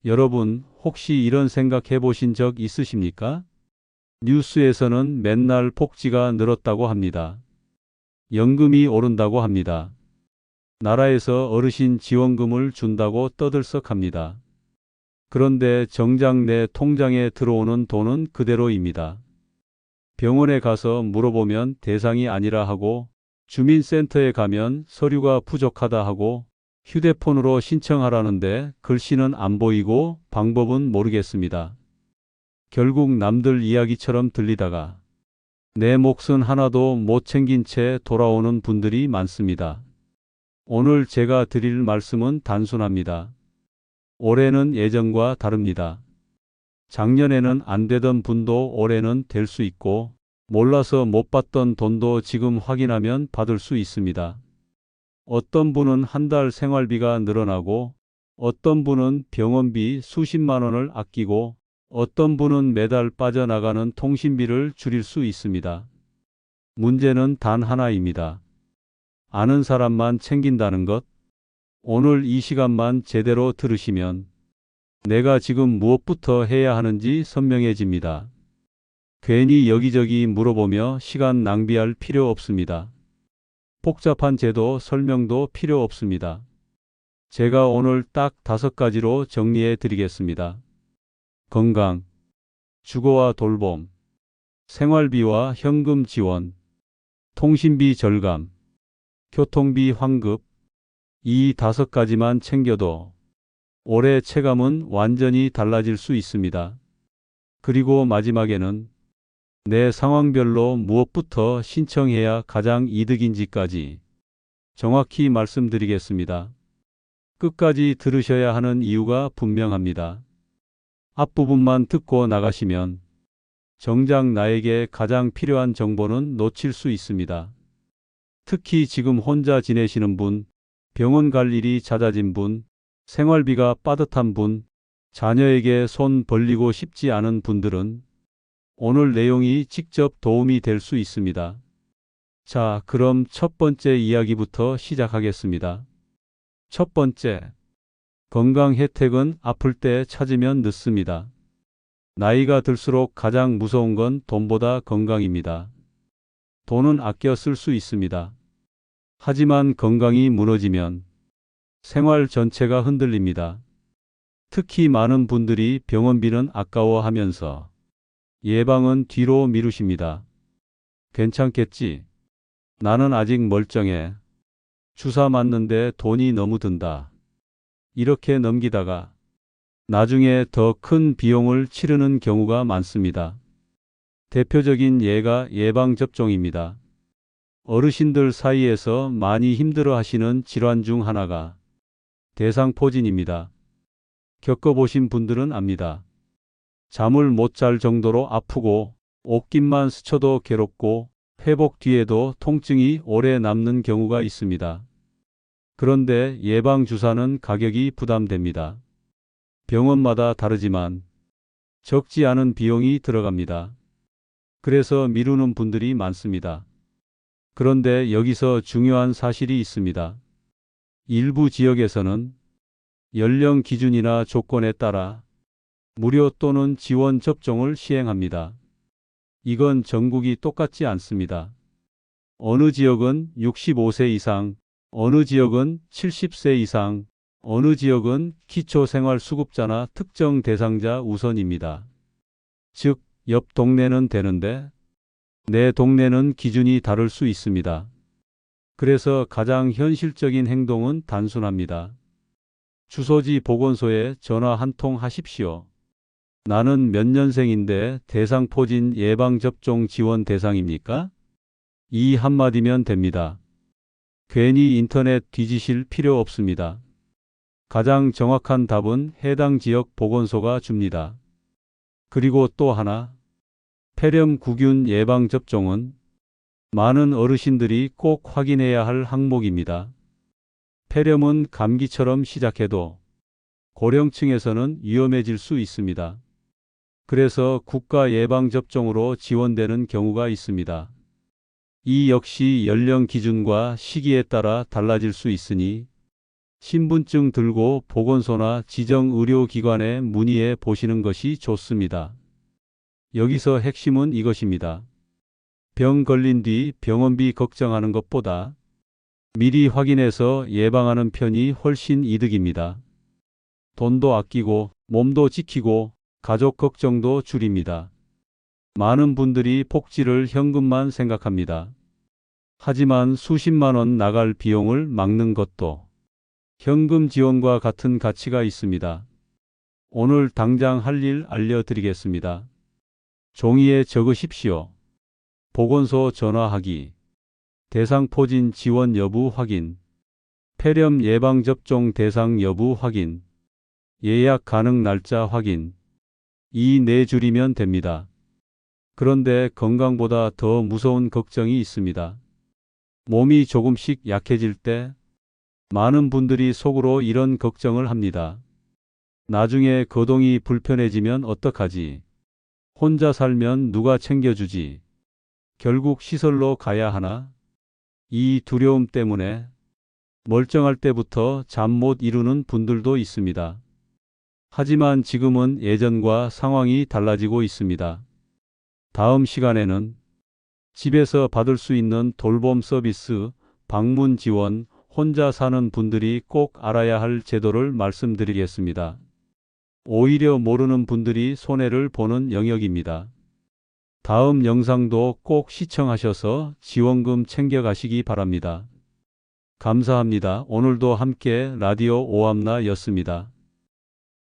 여러분, 혹시 이런 생각 해보신 적 있으십니까? 뉴스에서는 맨날 복지가 늘었다고 합니다. 연금이 오른다고 합니다. 나라에서 어르신 지원금을 준다고 떠들썩합니다. 그런데 정작 내 통장에 들어오는 돈은 그대로입니다. 병원에 가서 물어보면 대상이 아니라 하고, 주민센터에 가면 서류가 부족하다 하고, 휴대폰으로 신청하라는데 글씨는 안 보이고 방법은 모르겠습니다. 결국 남들 이야기처럼 들리다가 내 몫은 하나도 못 챙긴 채 돌아오는 분들이 많습니다. 오늘 제가 드릴 말씀은 단순합니다. 올해는 예전과 다릅니다. 작년에는 안 되던 분도 올해는 될 수 있고, 몰라서 못 받던 돈도 지금 확인하면 받을 수 있습니다. 어떤 분은 한 달 생활비가 늘어나고, 어떤 분은 병원비 수십만 원을 아끼고, 어떤 분은 매달 빠져나가는 통신비를 줄일 수 있습니다. 문제는 단 하나입니다. 아는 사람만 챙긴다는 것. 오늘 이 시간만 제대로 들으시면 내가 지금 무엇부터 해야 하는지 선명해집니다. 괜히 여기저기 물어보며 시간 낭비할 필요 없습니다. 복잡한 제도 설명도 필요 없습니다. 제가 오늘 딱 5가지로 정리해 드리겠습니다. 건강, 주거와 돌봄, 생활비와 현금 지원, 통신비 절감, 교통비 환급. 이 5가지만 챙겨도 올해 체감은 완전히 달라질 수 있습니다. 그리고 마지막에는 내 상황별로 무엇부터 신청해야 가장 이득인지까지 정확히 말씀드리겠습니다. 끝까지 들으셔야 하는 이유가 분명합니다. 앞부분만 듣고 나가시면 정작 나에게 가장 필요한 정보는 놓칠 수 있습니다. 특히 지금 혼자 지내시는 분, 병원 갈 일이 잦아진 분, 생활비가 빠듯한 분, 자녀에게 손 벌리고 싶지 않은 분들은 오늘 내용이 직접 도움이 될 수 있습니다. 자, 그럼 첫 번째 이야기부터 시작하겠습니다. 첫 번째, 건강 혜택은 아플 때 찾으면 늦습니다. 나이가 들수록 가장 무서운 건 돈보다 건강입니다. 돈은 아껴 쓸 수 있습니다. 하지만 건강이 무너지면 생활 전체가 흔들립니다. 특히 많은 분들이 병원비는 아까워하면서 예방은 뒤로 미루십니다. 괜찮겠지? 나는 아직 멀쩡해. 주사 맞는데 돈이 너무 든다. 이렇게 넘기다가 나중에 더 큰 비용을 치르는 경우가 많습니다. 대표적인 예가 예방접종입니다. 어르신들 사이에서 많이 힘들어 하시는 질환 중 하나가 대상포진입니다. 겪어보신 분들은 압니다. 잠을 못 잘 정도로 아프고 옷깃만 스쳐도 괴롭고 회복 뒤에도 통증이 오래 남는 경우가 있습니다. 그런데 예방주사는 가격이 부담됩니다. 병원마다 다르지만 적지 않은 비용이 들어갑니다. 그래서 미루는 분들이 많습니다. 그런데 여기서 중요한 사실이 있습니다. 일부 지역에서는 연령 기준이나 조건에 따라 무료 또는 지원 접종을 시행합니다. 이건 전국이 똑같지 않습니다. 어느 지역은 65세 이상, 어느 지역은 70세 이상, 어느 지역은 기초생활수급자나 특정 대상자 우선입니다. 즉, 옆 동네는 되는데 내 동네는 기준이 다를 수 있습니다. 그래서 가장 현실적인 행동은 단순합니다. 주소지 보건소에 전화 한 통 하십시오. 나는 몇 년생인데 대상포진 예방접종 지원 대상입니까? 이 한마디면 됩니다. 괜히 인터넷 뒤지실 필요 없습니다. 가장 정확한 답은 해당 지역 보건소가 줍니다. 그리고 또 하나, 폐렴구균 예방접종은 많은 어르신들이 꼭 확인해야 할 항목입니다. 폐렴은 감기처럼 시작해도 고령층에서는 위험해질 수 있습니다. 그래서 국가 예방접종으로 지원되는 경우가 있습니다. 이 역시 연령 기준과 시기에 따라 달라질 수 있으니 신분증 들고 보건소나 지정의료기관에 문의해 보시는 것이 좋습니다. 여기서 핵심은 이것입니다. 병 걸린 뒤 병원비 걱정하는 것보다 미리 확인해서 예방하는 편이 훨씬 이득입니다. 돈도 아끼고 몸도 지키고 가족 걱정도 줄입니다. 많은 분들이 복지를 현금만 생각합니다. 하지만 수십만 원 나갈 비용을 막는 것도 현금 지원과 같은 가치가 있습니다. 오늘 당장 할 일 알려드리겠습니다. 종이에 적으십시오. 보건소 전화하기, 대상포진 지원 여부 확인, 폐렴 예방접종 대상 여부 확인, 예약 가능 날짜 확인. 이 네 줄이면 됩니다. 그런데 건강보다 더 무서운 걱정이 있습니다. 몸이 조금씩 약해질 때 많은 분들이 속으로 이런 걱정을 합니다. 나중에 거동이 불편해지면 어떡하지? 혼자 살면 누가 챙겨주지? 결국 시설로 가야 하나? 이 두려움 때문에 멀쩡할 때부터 잠 못 이루는 분들도 있습니다. 하지만 지금은 예전과 상황이 달라지고 있습니다. 다음 시간에는 집에서 받을 수 있는 돌봄 서비스, 방문 지원, 혼자 사는 분들이 꼭 알아야 할 제도를 말씀드리겠습니다. 오히려 모르는 분들이 손해를 보는 영역입니다. 다음 영상도 꼭 시청하셔서 지원금 챙겨가시기 바랍니다. 감사합니다. 오늘도 함께 라디오 오암나였습니다.